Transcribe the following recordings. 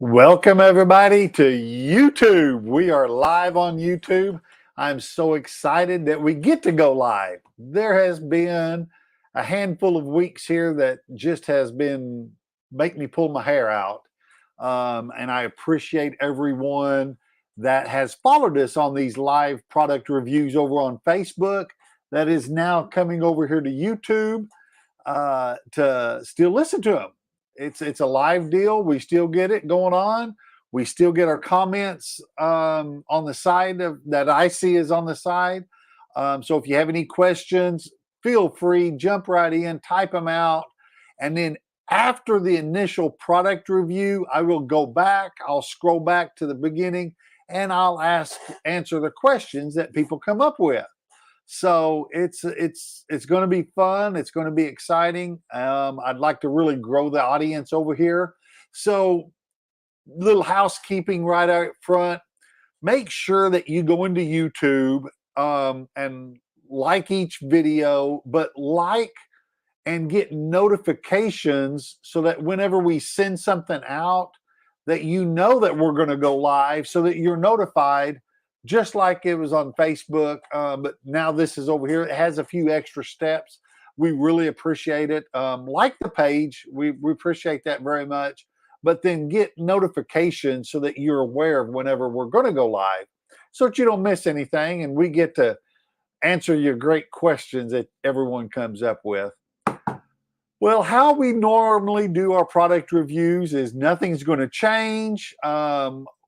Welcome, everybody, to YouTube. We are live on YouTube. I'm so excited that we get to go live. There has been a handful of weeks here that just has been make me pull my hair out. And I appreciate everyone that has followed us on these live product reviews over on Facebook that is now coming over here to YouTube to still listen to them. It's a live deal. We still get it going on. We still get our comments on the side that I see is on the side. So if you have any questions, feel free, jump right in, type them out, and then after the initial product review, I will go back. I'll scroll back to the beginning, and I'll answer the questions that people come up with. So it's going to be fun. It's going to be exciting. I'd like to really grow the audience over here. So little housekeeping right out front. Make sure that you go into YouTube and like each video, but like and get notifications so that whenever we send something out, that you know that we're going to go live, so that you're notified, just like it was on Facebook. But now this is over here. It has a few extra steps. We really appreciate it. Like the page, we appreciate that very much. But then get notifications so that you're aware of whenever we're going to go live, so that you don't miss anything, and we get to answer your great questions that everyone comes up with. Well, how we normally do our product reviews is nothing's going to change.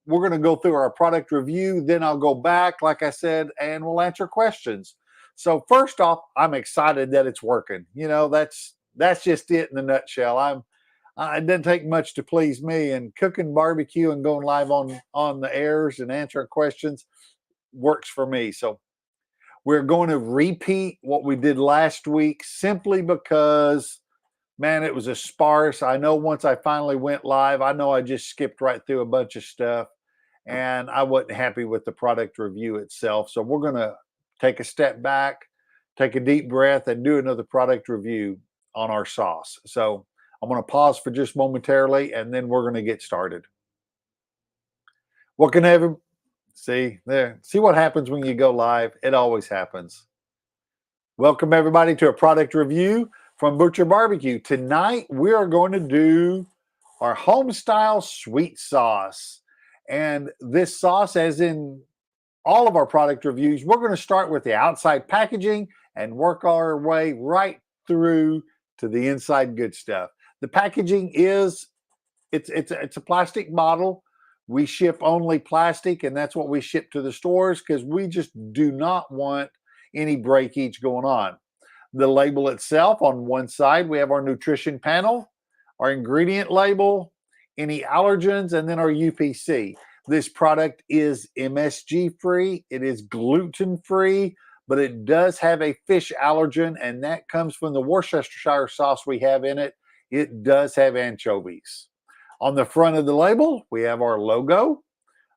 We're going to go through our product review, then I'll go back, like I said, and we'll answer questions. So first off, I'm excited that it's working. You know, that's just it in a nutshell. It doesn't take much to please me, and cooking barbecue and going live on the airs and answering questions works for me. So we're going to repeat what we did last week simply because, man, it was a sparse. I know once I finally went live, I know I just skipped right through a bunch of stuff, and I wasn't happy with the product review itself. So we're going to take a step back, take a deep breath, and do another product review on our sauce. So I'm going to pause for just momentarily, and then we're going to get started. What can ever see there? See what happens when you go live? It always happens. Welcome, everybody, to a product review from Butcher Barbecue. Tonight, we are going to do our Homestyle sweet sauce. And this sauce, as in all of our product reviews, we're going to start with the outside packaging and work our way right through to the inside good stuff. The packaging is, it's a plastic bottle. We ship only plastic, and that's what we ship to the stores because we just do not want any breakage going on. The label itself, on one side, we have our nutrition panel, our ingredient label, any allergens, and then our UPC. This product is MSG free. It is gluten free, but it does have a fish allergen, and that comes from the Worcestershire sauce we have in it. It does have anchovies. On the front of the label, we have our logo,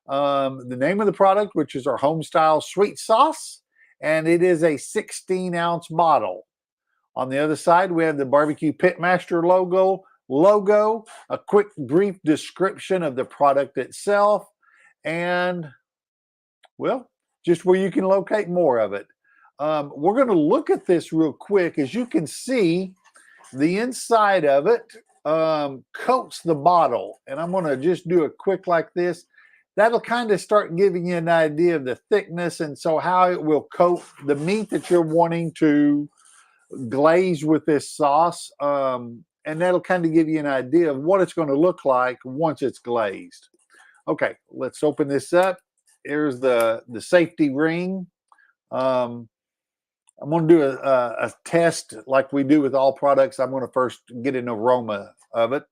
the name of the product, which is our Homestyle sweet sauce, and it is a 16-ounce bottle. On the other side, we have the Barbecue Pitmaster logo, a quick brief description of the product itself, and, well, just where you can locate more of it. We're going to look at this real quick. As you can see, the inside of it coats the bottle, and I'm going to just do a quick like this. That'll kind of start giving you an idea of the thickness, and so how it will coat the meat that you're wanting to glaze with this sauce, and that'll kind of give you an idea of what it's going to look like once it's glazed. Okay, let's open this up. Here's the safety ring. I'm going to do a test like we do with all products. I'm going to first get an aroma of it.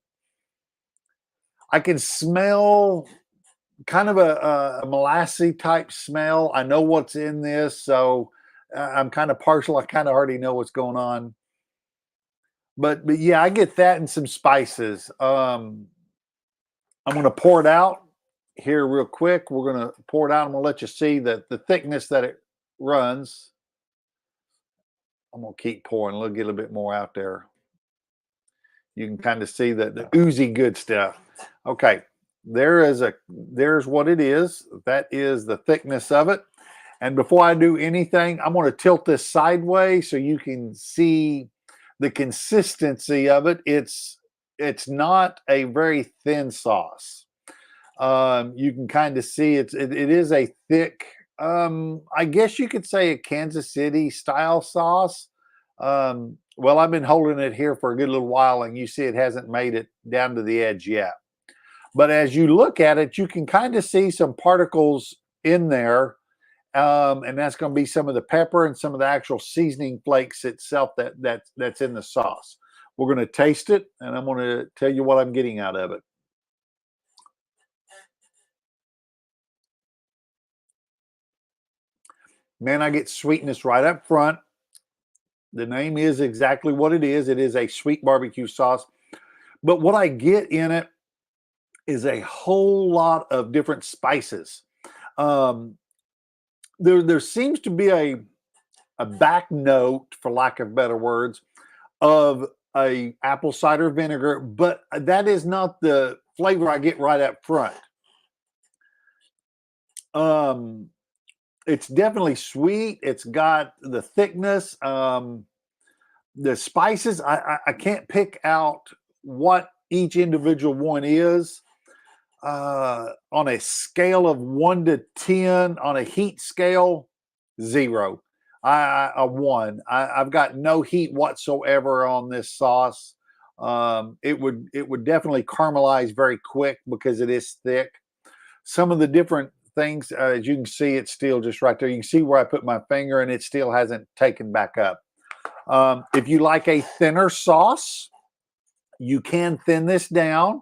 I can smell kind of a molassy type smell. I know what's in this, so I'm kind of partial. I kind of already know what's going on. But yeah, I get that and some spices. I'm going to pour it out here real quick. We're going to pour it out. I'm going to let you see the thickness that it runs. I'm going to keep pouring. Get a little bit more out there. You can kind of see the oozy good stuff. Okay, there's what it is. That is the thickness of it. And before I do anything, I'm going to tilt this sideways so you can see the consistency of it. It's not a very thin sauce. You can kind of see it is a thick, I guess you could say a Kansas City style sauce. Well, I've been holding it here for a good little while, and you see it hasn't made it down to the edge yet. But as you look at it, you can kind of see some particles in there. And that's going to be some of the pepper and some of the actual seasoning flakes itself that's in the sauce. We're going to taste it, and I'm going to tell you what I'm getting out of it. Man, I get sweetness right up front. The name is exactly what it is. It is a sweet barbecue sauce. But what I get in it is a whole lot of different spices. There seems to be a back note, for lack of better words, of a apple cider vinegar, but that is not the flavor I get right up front. It's definitely sweet. It's got the thickness. The spices, I can't pick out what each individual one is. On a scale of 1 to 10, on a heat scale, 0. A 1. I've got no heat whatsoever on this sauce. It would definitely caramelize very quick because it is thick. Some of the different things, as you can see, it's still just right there. You can see where I put my finger, and it still hasn't taken back up. If you like a thinner sauce, you can thin this down.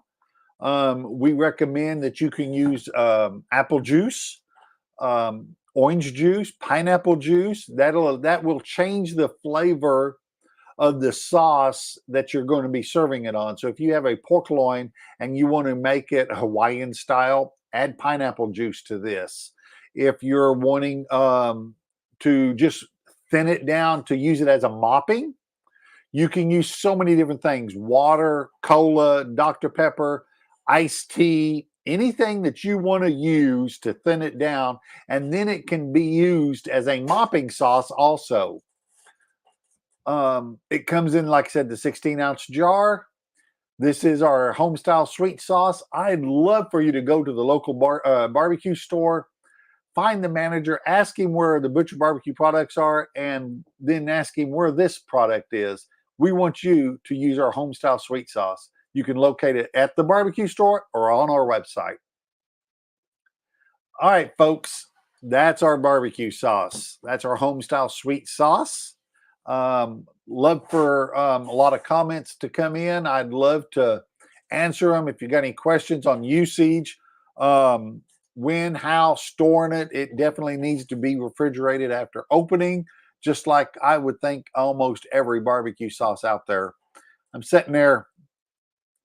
We recommend that you can use apple juice, orange juice, pineapple juice. That will change the flavor of the sauce that you're going to be serving it on. So if you have a pork loin and you want to make it Hawaiian style, add pineapple juice to this. If you're wanting to just thin it down to use it as a mopping, you can use so many different things: water, cola, Dr. Pepper, iced tea, anything that you want to use to thin it down, and then it can be used as a mopping sauce also. It comes in, like I said, the 16-ounce jar. This is our Homestyle sweet sauce. I'd love for you to go to the local barbecue store, find the manager, ask him where the Butcher Barbecue products are, and then ask him where this product is. We want you to use our Homestyle sweet sauce. You can locate it at the barbecue store or on our website. All right, folks, that's our barbecue sauce. That's our Homestyle sweet sauce. Love for a lot of comments to come in. I'd love to answer them. If you got any questions on usage, when, how, storing it, it definitely needs to be refrigerated after opening, just like I would think almost every barbecue sauce out there. I'm sitting there.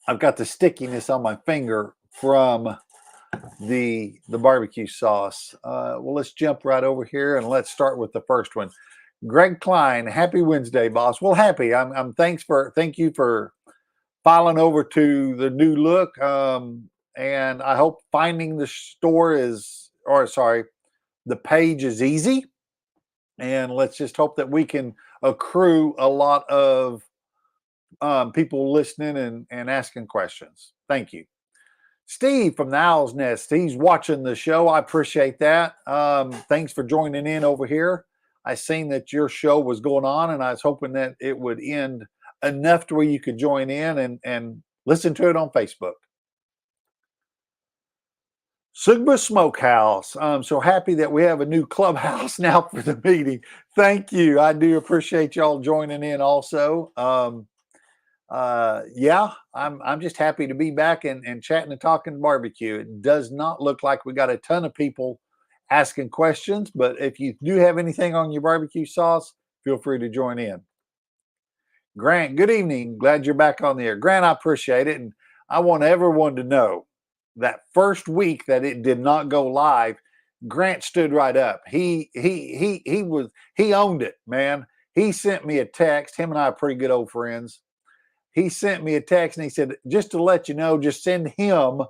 I've got the stickiness on my finger from the barbecue sauce. Well, let's jump right over here and let's start with the first one. Greg Klein, happy Wednesday, boss. Well, happy. Thank you for filing over to the new look. And I hope finding the the page is easy. And let's just hope that we can accrue a lot of people listening and asking questions. Thank you. Steve from the Owl's Nest, he's watching the show. I appreciate that. Thanks for joining in over here. I seen that your show was going on, and I was hoping that it would end enough to where you could join in and listen to it on Facebook. Sugba Smokehouse. I'm so happy that we have a new clubhouse now for the meeting. Thank you. I do appreciate y'all joining in also. Yeah, I'm just happy to be back and chatting and talking barbecue. It does not look like we got a ton of people asking questions, but if you do have anything on your barbecue sauce, feel free to join in. Grant, good evening. Glad you're back on the air. Grant, I appreciate it. And I want everyone to know that first week that it did not go live, Grant stood right up. He owned it, man. He sent me a text. Him and I are pretty good old friends. He sent me a text and he said, just to let you know, just send him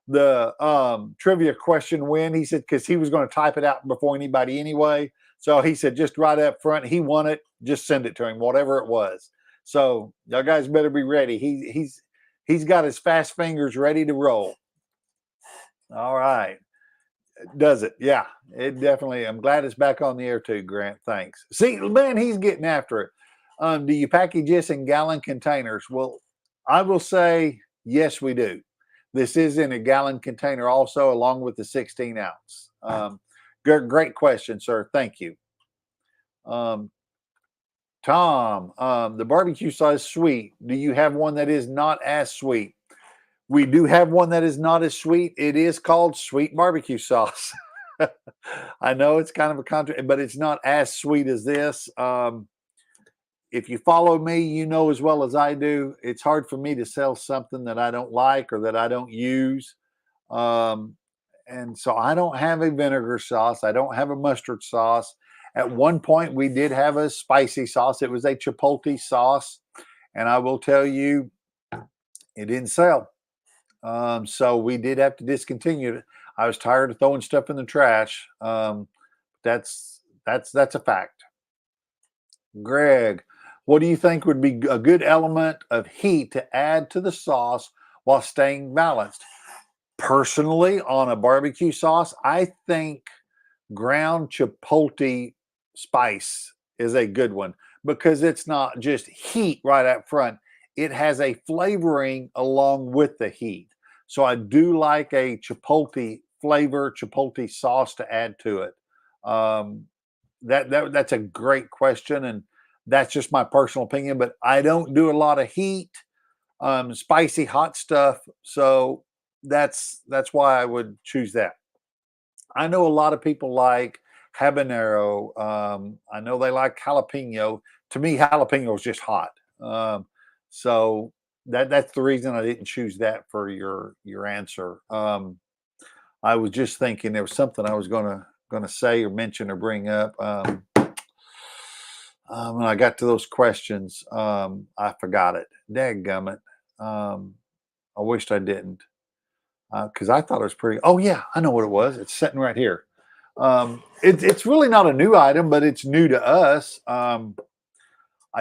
the trivia question win? He said, because he was going to type it out before anybody anyway. So he said, just right up front, he won it. Just send it to him, whatever it was. So y'all guys better be ready. He's got his fast fingers ready to roll. All right. Does it? Yeah, it definitely. I'm glad it's back on the air too, Grant. Thanks. See, man, he's getting after it. Do you package this in gallon containers? Well, I will say yes, we do. This is in a gallon container also, along with the 16 ounce. Great question, sir. Thank you. Tom, the barbecue sauce sweet. Do you have one that is not as sweet? We do have one that is not as sweet. It is called sweet barbecue sauce. I know it's kind of a but it's not as sweet as this. If you follow me, you know as well as I do, it's hard for me to sell something that I don't like or that I don't use. And so I don't have a vinegar sauce. I don't have a mustard sauce. At one point, we did have a spicy sauce. It was a chipotle sauce. And I will tell you, it didn't sell. So we did have to discontinue it. I was tired of throwing stuff in the trash. That's a fact. Greg, what do you think would be a good element of heat to add to the sauce while staying balanced? Personally, on a barbecue sauce, I think ground chipotle spice is a good one because it's not just heat right up front. It has a flavoring along with the heat. So I do like a chipotle flavor, chipotle sauce to add to it. That's a great question, and that's just my personal opinion. But I don't do a lot of heat, spicy, hot stuff. So that's why I would choose that. I know a lot of people like habanero. I know they like jalapeno. To me, jalapeno is just hot. So that's the reason I didn't choose that for your answer. I was just thinking there was something I was gonna say or mention or bring up. When I got to those questions, I forgot it. Dadgummit. I wished I didn't because I thought it was pretty. Oh yeah, I know what it was. It's sitting right here. It's really not a new item, but it's new to us. I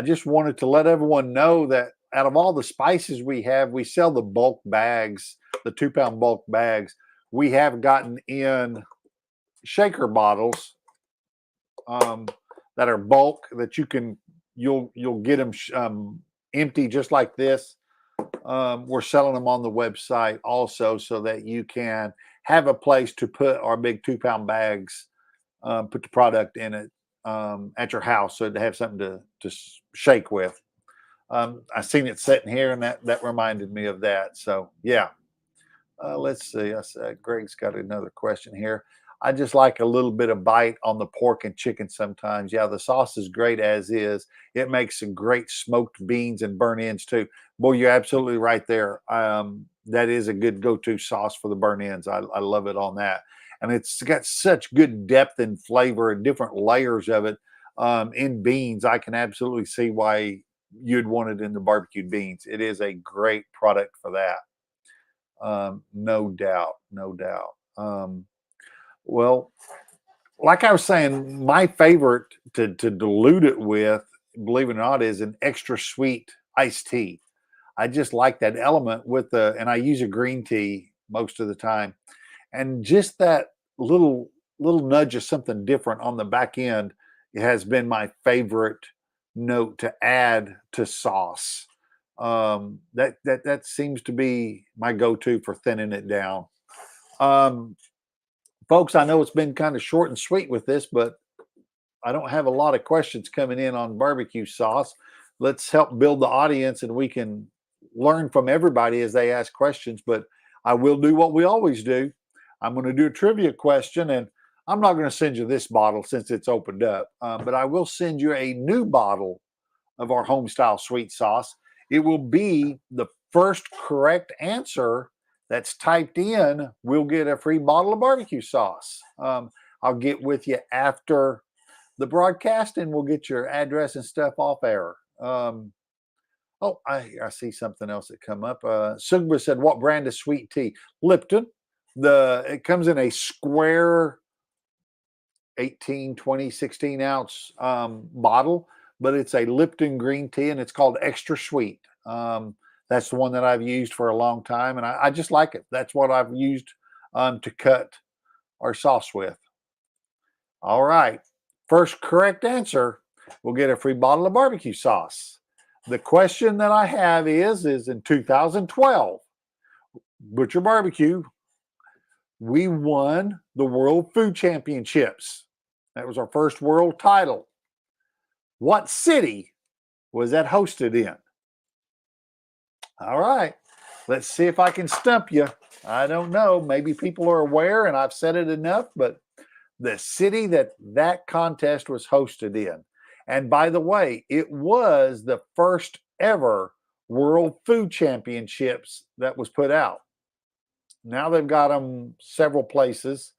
just wanted to let everyone know that out of all the spices we have, we sell the bulk bags, the 2-pound bulk bags. We have gotten in shaker bottles that are bulk that you'll get them empty just like this. We're selling them on the website also so that you can have a place to put our big 2-pound bags, put the product in it at your house so to have something to shake with. I seen it sitting here and that reminded me of that. So yeah. Let's see. Greg's got another question here. I just like a little bit of bite on the pork and chicken sometimes. Yeah, the sauce is great as is. It makes some great smoked beans and burnt ends too. Boy, you're absolutely right there. That is a good go-to sauce for the burnt ends. I love it on that. And it's got such good depth and flavor and different layers of it in beans. I can absolutely see why you'd want it in the barbecued beans. It is a great product for that. No doubt, no doubt. Well, like I was saying, my favorite to dilute it with, believe it or not, is an extra sweet iced tea. I just like that element with and I use a green tea most of the time, and just that little nudge of something different on the back end has been my favorite note to add to sauce. That seems to be my go-to for thinning it down. Folks, I know it's been kind of short and sweet with this, but I don't have a lot of questions coming in on barbecue sauce. Let's help build the audience and we can learn from everybody as they ask questions. But I will do what we always do. I'm going to do a trivia question, and I'm not going to send you this bottle since it's opened up, but I will send you a new bottle of our Homestyle sweet sauce. It will be the first correct answer that's typed in. We'll get a free bottle of barbecue sauce. I'll get with you after the broadcast and we'll get your address and stuff off air. I see something else that come up. Sugba said, what brand of sweet tea? Lipton. It comes in a square 18, 20, 16 ounce bottle, but it's a Lipton green tea and it's called extra sweet. That's the one that I've used for a long time and I just like it. That's what I've used to cut our sauce with. All right. First correct answer will get a free bottle of barbecue sauce. The question that I have is in 2012, Butcher Barbecue, we won the World Food Championships. That was our first world title. What city was that hosted in? All right. Let's see if I can stump you. I don't know. Maybe people are aware and I've said it enough, but the city that contest was hosted in. And by the way, it was the first ever World Food Championships that was put out. Now they've got them several places.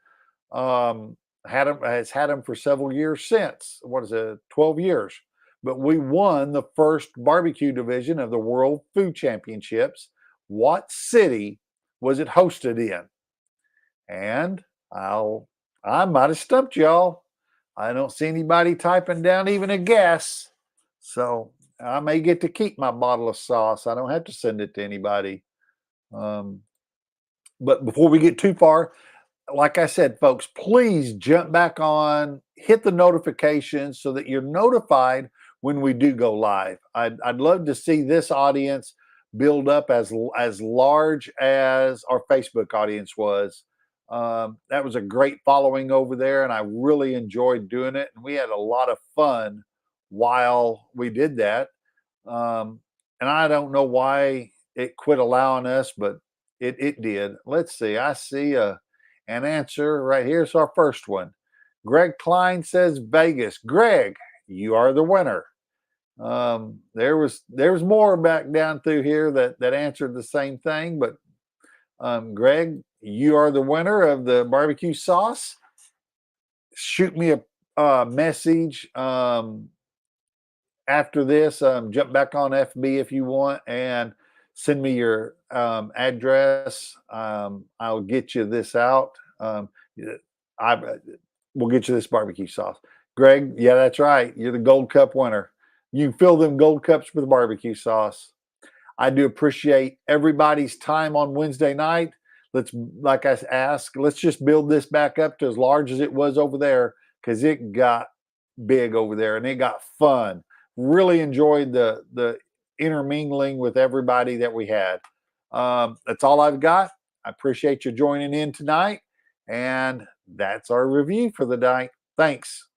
Has had them for several years since. What is it? 12 years. But we won the first barbecue division of the World Food Championships. What city was it hosted in? And I might have stumped y'all. I don't see anybody typing down even a guess. So I may get to keep my bottle of sauce. I don't have to send it to anybody. But before we get too far, like I said, folks, please jump back on, hit the notifications so that you're notified when we do go live. I'd love to see this audience build up as large as our Facebook audience was. That was a great following over there, and I really enjoyed doing it. And we had a lot of fun while we did that. And I don't know why it quit allowing us, but it did. Let's see. I see an answer right here. It's our first one. Greg Klein says Vegas. Greg, you are the winner. There was more back down through here that answered the same thing, but Greg, you are the winner of the barbecue sauce. Shoot me a message after this. Jump back on FB if you want and send me your address. I'll get you this out. We'll get you this barbecue sauce. Greg, yeah, that's right. You're the Gold Cup winner. You can fill them gold cups with barbecue sauce. I do appreciate everybody's time on Wednesday night. Like I asked, let's just build this back up to as large as it was over there because it got big over there and it got fun. Really enjoyed the intermingling with everybody that we had. That's all I've got. I appreciate you joining in tonight. And that's our review for the night. Thanks.